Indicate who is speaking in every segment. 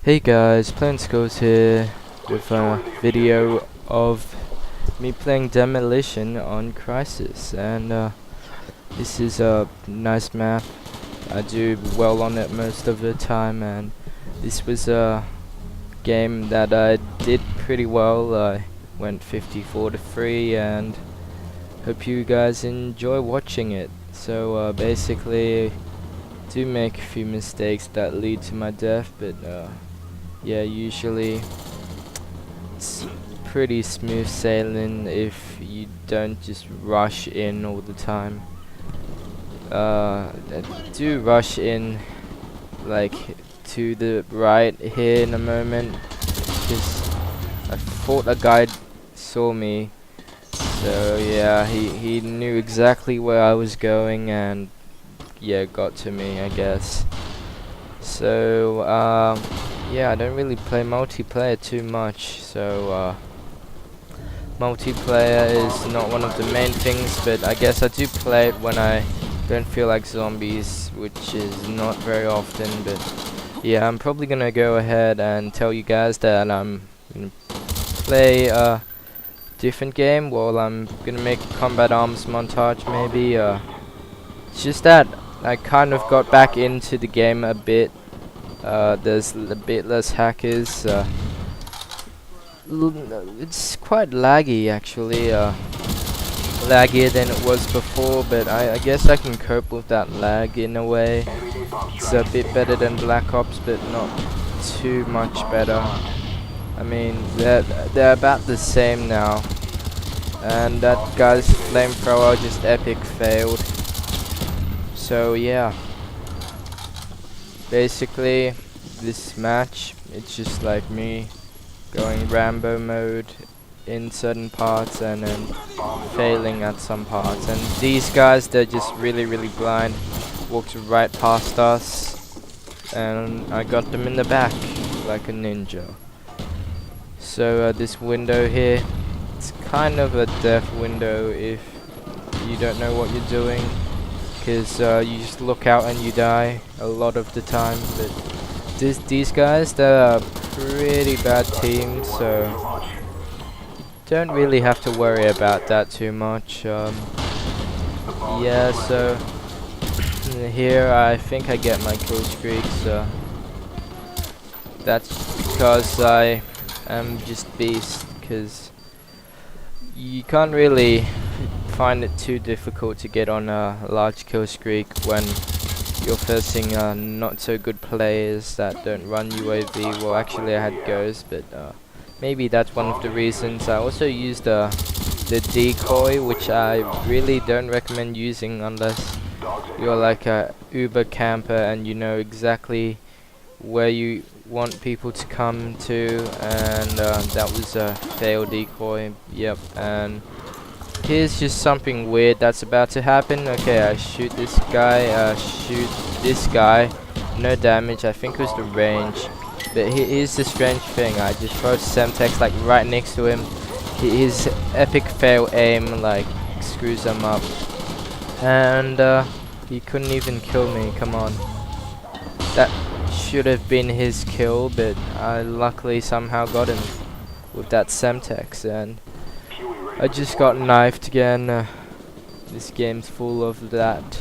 Speaker 1: Hey guys, Plain Skulls here with a video of me playing Demolition on Crisis, and this is a nice map. I do well on it most of the time, and this was a game that I did pretty well. I went 54 to 3, and hope you guys enjoy watching it. So basically, do make a few mistakes that lead to my death, but yeah, usually it's pretty smooth sailing if you don't just rush in all the time. Do rush in like to the right here in a moment, because I thought a guy saw me, so yeah, he knew exactly where I was going and yeah, got to me, I guess. So yeah, I don't really play multiplayer too much, so multiplayer is not one of the main things, but I guess I do play it when I don't feel like zombies, which is not very often. But yeah, I'm probably gonna go ahead and tell you guys that I'm gonna play a different game. Well, I'm gonna make a combat arms montage maybe. It's just that I kind of got back into the game a bit. There's a bit less hackers. It's quite laggy actually, laggier than it was before, but I guess I can cope with that lag in a way. It's a bit better than Black Ops, but not too much better. I mean, they're about the same now, and that guy's flamethrower just epic failed. So yeah, basically this match, it's just like me going Rambo mode in certain parts and then failing at some parts. And these guys, they're just really blind. Walked right past us and I got them in the back like a ninja. So this window here, it's kind of a death window if you don't know what you're doing, because you just look out and you die a lot of the time. But these guys, they're a pretty bad team, so don't really have to worry about that too much. Yeah, so here I think I get my kill streaks. That's because I am just beast, because you can't really find it too difficult to get on a large kill streak when you're facing not so good players that don't run UAV. Well, actually I had goes, but maybe that's one of the reasons. I also used the decoy, which I really don't recommend using unless you're like a uber camper and you know exactly where you want people to come to, and that was a failed decoy. Yep. And here's just something weird that's about to happen. Okay, I shoot this guy, shoot this guy, no damage. I think it was the range. But here's the strange thing, I just throw Semtex like right next to him. His epic fail aim like screws him up. And he couldn't even kill me, come on. That should have been his kill, but I luckily somehow got him with that Semtex, and I just got knifed again. This game's full of that.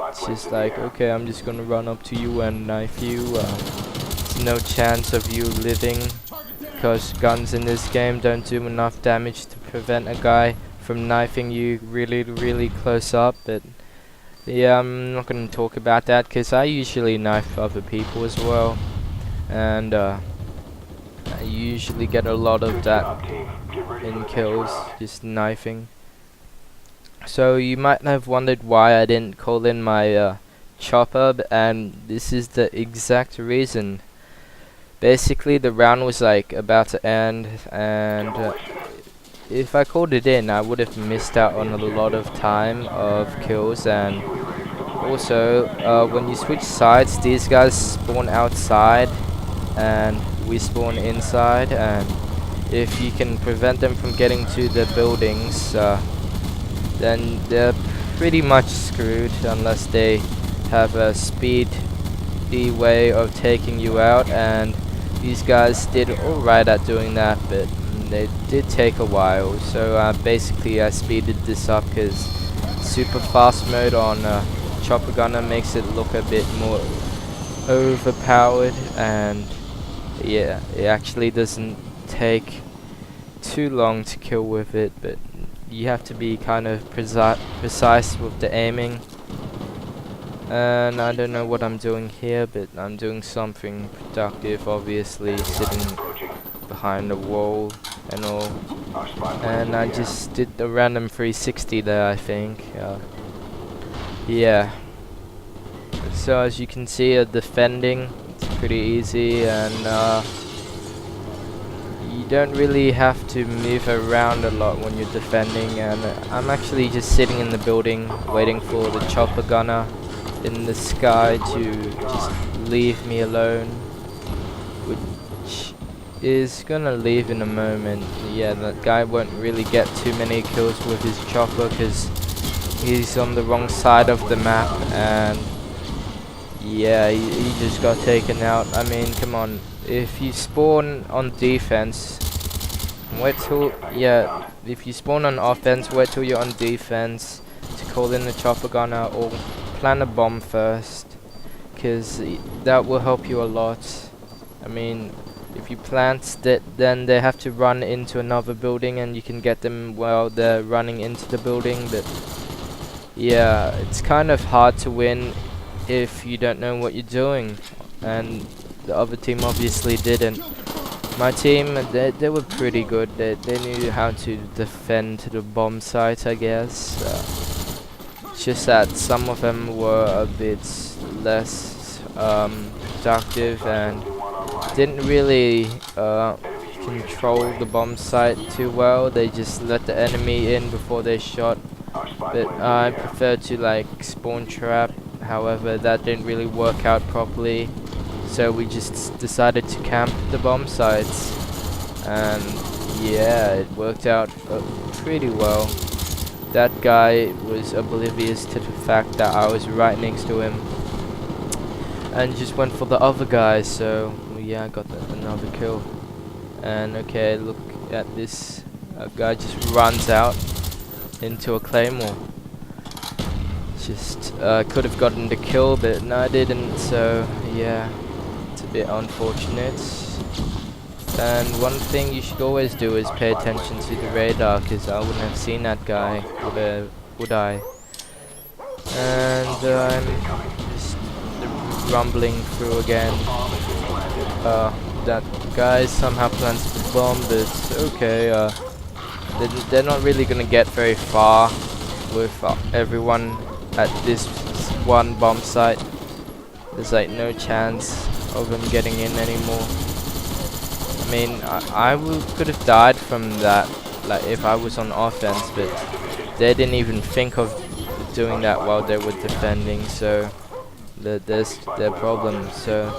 Speaker 1: It's just like, okay, I'm just gonna run up to you and knife you. There's no chance of you living, because guns in this game don't do enough damage to prevent a guy from knifing you really close up. But yeah, I'm not gonna talk about that, because I usually knife other people as well, and I usually get a lot of that in kills, just knifing. So you might have wondered why I didn't call in my chopper, and this is the exact reason. Basically the round was like about to end, and if I called it in I would have missed out on a lot of time of kills. And also when you switch sides, these guys spawn outside and we spawn inside, and if you can prevent them from getting to the buildings, then they're pretty much screwed unless they have a speedy way of taking you out. And these guys did alright at doing that, but they did take a while. So basically I speeded this up because super fast mode on chopper gunner makes it look a bit more overpowered, and yeah, it actually doesn't take too long to kill with it, but you have to be kind of precise with the aiming. And I don't know what I'm doing here, but I'm doing something productive, obviously, sitting behind the wall and all. And I just did a random 360 there, I think. Yeah. So as you can see, defending, it's pretty easy, and you don't really have to move around a lot when you're defending. And I'm actually just sitting in the building waiting for the chopper gunner in the sky to just leave me alone, which is gonna leave in a moment. Yeah, that guy won't really get too many kills with his chopper because he's on the wrong side of the map, and yeah, he just got taken out. I mean, come on, if you spawn on defense, wait till, yeah, if you spawn on offense, wait till you're on defense to call in the chopper gunner, or plant a bomb first, because that will help you a lot. I mean, if you plant that, then they have to run into another building, and you can get them while they're running into the building. But yeah, it's kind of hard to win if you don't know what you're doing, and the other team obviously didn't. My team, they were pretty good. They knew how to defend the bomb site, I guess. It's just that some of them were a bit less productive and didn't really control the bomb site too well. They just let the enemy in before they shot. But I prefer to like spawn trap. However, that didn't really work out properly. So we just decided to camp the bomb sites. And yeah, it worked out pretty well. That guy was oblivious to the fact that I was right next to him and just went for the other guy. So yeah, I got another kill. And okay, look at this. A guy just runs out into a claymore. Just could have gotten the kill, but no, I didn't. So yeah, it's a bit unfortunate. And one thing you should always do is pay attention to the radar, because I wouldn't have seen that guy, would I? And I'm just rumbling through again. That guy somehow planted the bomb, but okay. They're not really gonna get very far with everyone at this one bomb site. There's like no chance of them getting in anymore. I mean, I could have died from that, like if I was on offense, but they didn't even think of doing that while they were defending, so there's their problem. So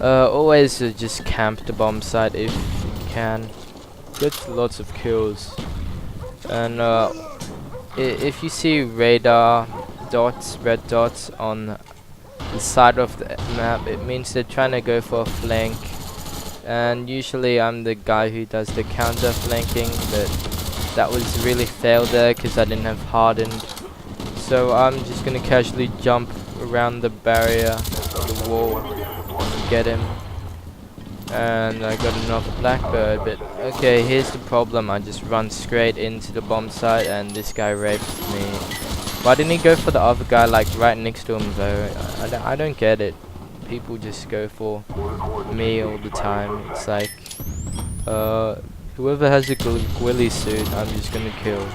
Speaker 1: always just camp the bomb site if you can. Get lots of kills. And if you see radar dots, red dots on the side of the map, it means they're trying to go for a flank. And usually I'm the guy who does the counter flanking, but that was really failed there because I didn't have hardened. So I'm just gonna casually jump around the barrier, the wall, and get him. And I got another blackbird, but okay, here's the problem. I just run straight into the bomb site and this guy raped me. Why didn't he go for the other guy like right next to him though? I don't get it. People just go for me all the time. It's like whoever has a ghillie suit, I'm just gonna kill.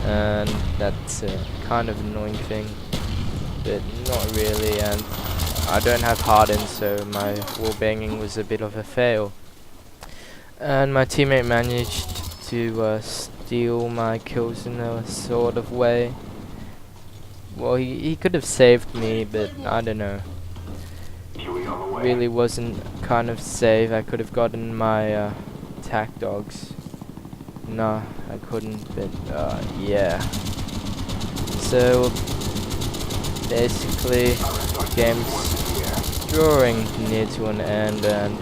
Speaker 1: And that's a kind of annoying thing, but not really. And I don't have hardened, so my wall banging was a bit of a fail. And my teammate managed to steal my kills in a sort of way. Well, he could have saved me, but I don't know. Really wasn't kind of safe. I could have gotten my attack dogs. No, I couldn't, but yeah. So basically, game's drawing near to an end, and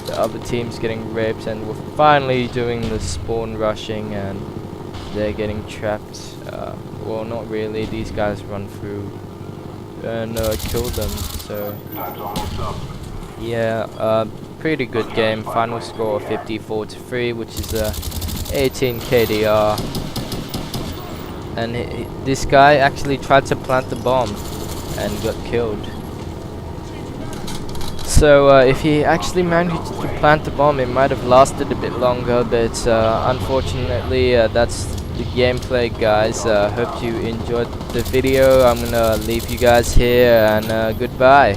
Speaker 1: the other team's getting raped, and we're finally doing the spawn rushing, and they're getting trapped. Well, not really. These guys run through and kill them. So yeah, pretty good game. Final score 54-3, which is 18 KDR. And this guy actually tried to plant the bomb and got killed. So if he actually managed to plant the bomb, it might have lasted a bit longer, but unfortunately that's the gameplay, guys. Hope you enjoyed the video. I'm gonna leave you guys here, and goodbye.